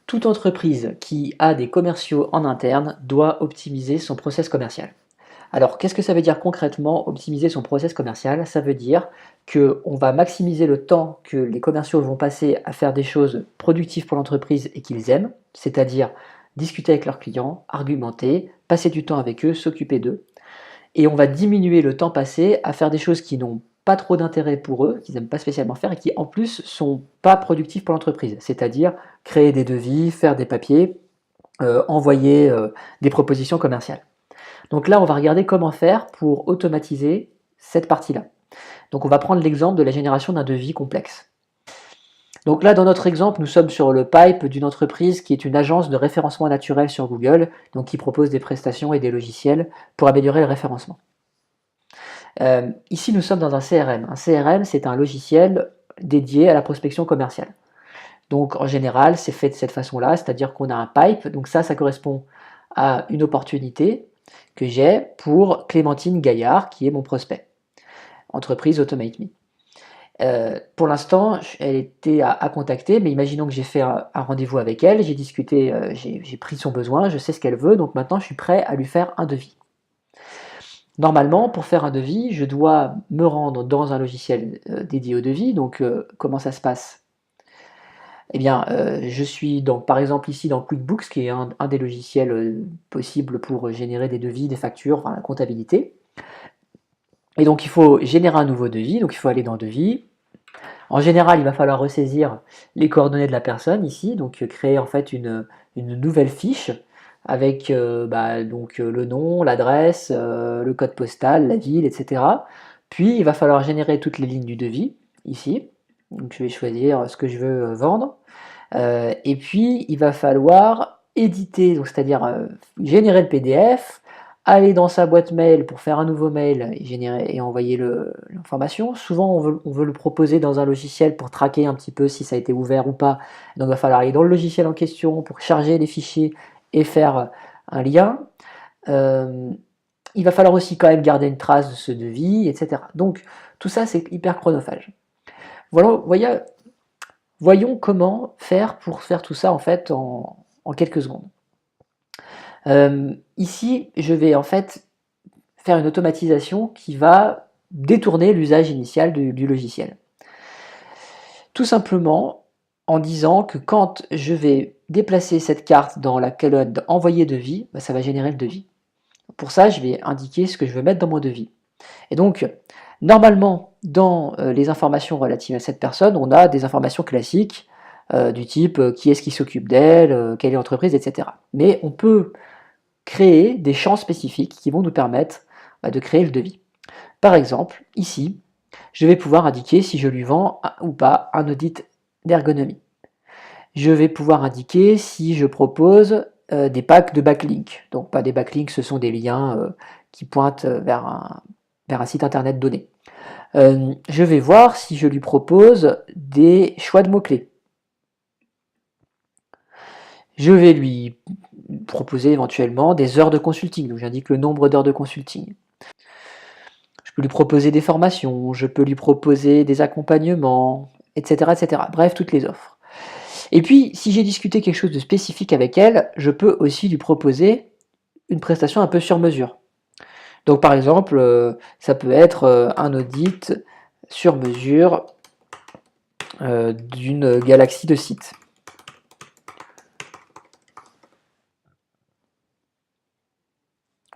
Toute entreprise qui a des commerciaux en interne doit optimiser son process commercial. Alors, qu'est-ce que ça veut dire concrètement, optimiser son process commercial? Ça veut dire qu'on va maximiser le temps que les commerciaux vont passer à faire des choses productives pour l'entreprise et qu'ils aiment, c'est-à-dire discuter avec leurs clients, argumenter, passer du temps avec eux, s'occuper d'eux. Et on va diminuer le temps passé à faire des choses qui n'ont pas trop d'intérêt pour eux, qu'ils n'aiment pas spécialement faire et qui en plus sont pas productifs pour l'entreprise, c'est-à-dire créer des devis, faire des papiers, envoyer des propositions commerciales. Donc là, on va regarder comment faire pour automatiser cette partie-là. Donc on va prendre l'exemple de la génération d'un devis complexe. Donc là, dans notre exemple, nous sommes sur le pipe d'une entreprise qui est une agence de référencement naturel sur Google, donc qui propose des prestations et des logiciels pour améliorer le référencement. Ici, nous sommes dans un CRM. Un CRM, c'est un logiciel dédié à la prospection commerciale. Donc en général, c'est fait de cette façon-là, c'est-à-dire qu'on a un pipe, donc ça correspond à une opportunité que j'ai pour Clémentine Gaillard, qui est mon prospect. Entreprise Automate Me. Pour l'instant, elle était à contacter, mais imaginons que j'ai fait un rendez-vous avec elle, j'ai discuté, j'ai pris son besoin, je sais ce qu'elle veut, donc maintenant je suis prêt à lui faire un devis. Normalement, pour faire un devis, je dois me rendre dans un logiciel dédié au devis, donc comment ça se passe? Eh bien, je suis par exemple ici dans QuickBooks, qui est un des logiciels possibles pour générer des devis, des factures, enfin la comptabilité. Et donc il faut générer un nouveau devis, donc il faut aller dans Devis. En général, il va falloir ressaisir les coordonnées de la personne ici, donc créer en fait une nouvelle fiche avec le nom, l'adresse, le code postal, la ville, etc. Puis il va falloir générer toutes les lignes du devis ici. Donc je vais choisir ce que je veux vendre. Et puis il va falloir éditer, donc c'est-à-dire générer le PDF, aller dans sa boîte mail pour faire un nouveau mail et, et envoyer l'information. Souvent, on veut le proposer dans un logiciel pour traquer un petit peu si ça a été ouvert ou pas. Donc, il va falloir aller dans le logiciel en question pour charger les fichiers et faire un lien. Il va falloir aussi quand même garder une trace de ce devis, etc. Donc, tout ça, c'est hyper chronophage. Voilà, voyons comment faire pour faire tout ça en fait en quelques secondes. Ici, je vais en fait faire une automatisation qui va détourner l'usage initial du logiciel. Tout simplement en disant que quand je vais déplacer cette carte dans la colonne envoyer devis, ça va générer le devis. Pour ça, je vais indiquer ce que je veux mettre dans mon devis. Et donc, normalement, dans les informations relatives à cette personne, on a des informations classiques du type qui est-ce qui s'occupe d'elle, quelle est l'entreprise, etc. Mais on peut créer des champs spécifiques qui vont nous permettre de créer le devis. Par exemple, ici, je vais pouvoir indiquer si je lui vends ou pas un audit d'ergonomie. Je vais pouvoir indiquer si je propose des packs de backlinks. Donc pas des backlinks, ce sont des liens qui pointent vers un site internet donné. Je vais voir si je lui propose des choix de mots-clés. Je vais lui proposer éventuellement des heures de consulting, donc j'indique le nombre d'heures de consulting. Je peux lui proposer des formations, je peux lui proposer des accompagnements, etc. etc. Bref, toutes les offres. Et puis, si j'ai discuté quelque chose de spécifique avec elle, je peux aussi lui proposer une prestation un peu sur mesure. Donc par exemple, ça peut être un audit sur mesure d'une galaxie de sites.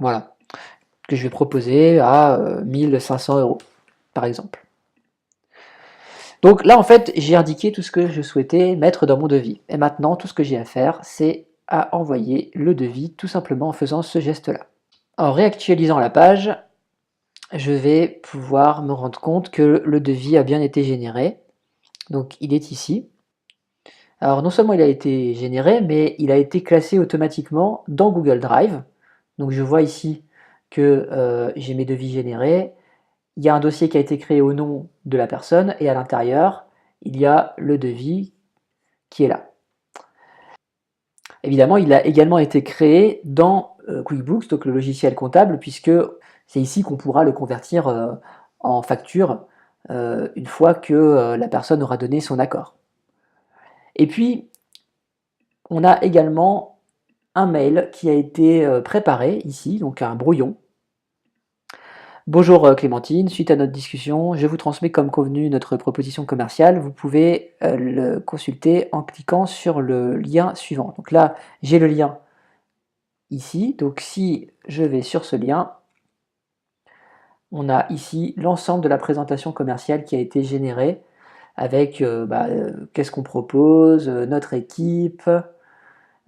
Voilà, que je vais proposer à 1500 €, par exemple. Donc là, en fait, j'ai indiqué tout ce que je souhaitais mettre dans mon devis. Et maintenant, tout ce que j'ai à faire, c'est à envoyer le devis, tout simplement en faisant ce geste-là. En réactualisant la page, je vais pouvoir me rendre compte que le devis a bien été généré. Donc il est ici. Alors non seulement il a été généré, mais il a été classé automatiquement dans Google Drive. Donc je vois ici que j'ai mes devis générés. Il y a un dossier qui a été créé au nom de la personne et à l'intérieur, il y a le devis qui est là. Évidemment, il a également été créé dans QuickBooks, donc le logiciel comptable, puisque c'est ici qu'on pourra le convertir en facture une fois que la personne aura donné son accord. Et puis, on a également un mail qui a été préparé ici, donc un brouillon. Bonjour Clémentine, suite à notre discussion, je vous transmets comme convenu notre proposition commerciale. Vous pouvez le consulter en cliquant sur le lien suivant. Donc là, j'ai le lien ici. Donc si je vais sur ce lien, on a ici l'ensemble de la présentation commerciale qui a été générée avec qu'est-ce qu'on propose, notre équipe,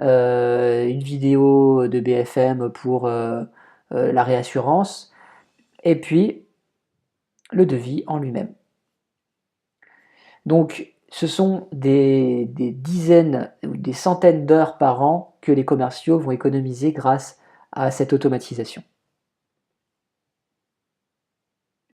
une vidéo de BFM pour la réassurance, et puis le devis en lui-même. Donc ce sont des dizaines ou des centaines d'heures par an que les commerciaux vont économiser grâce à cette automatisation.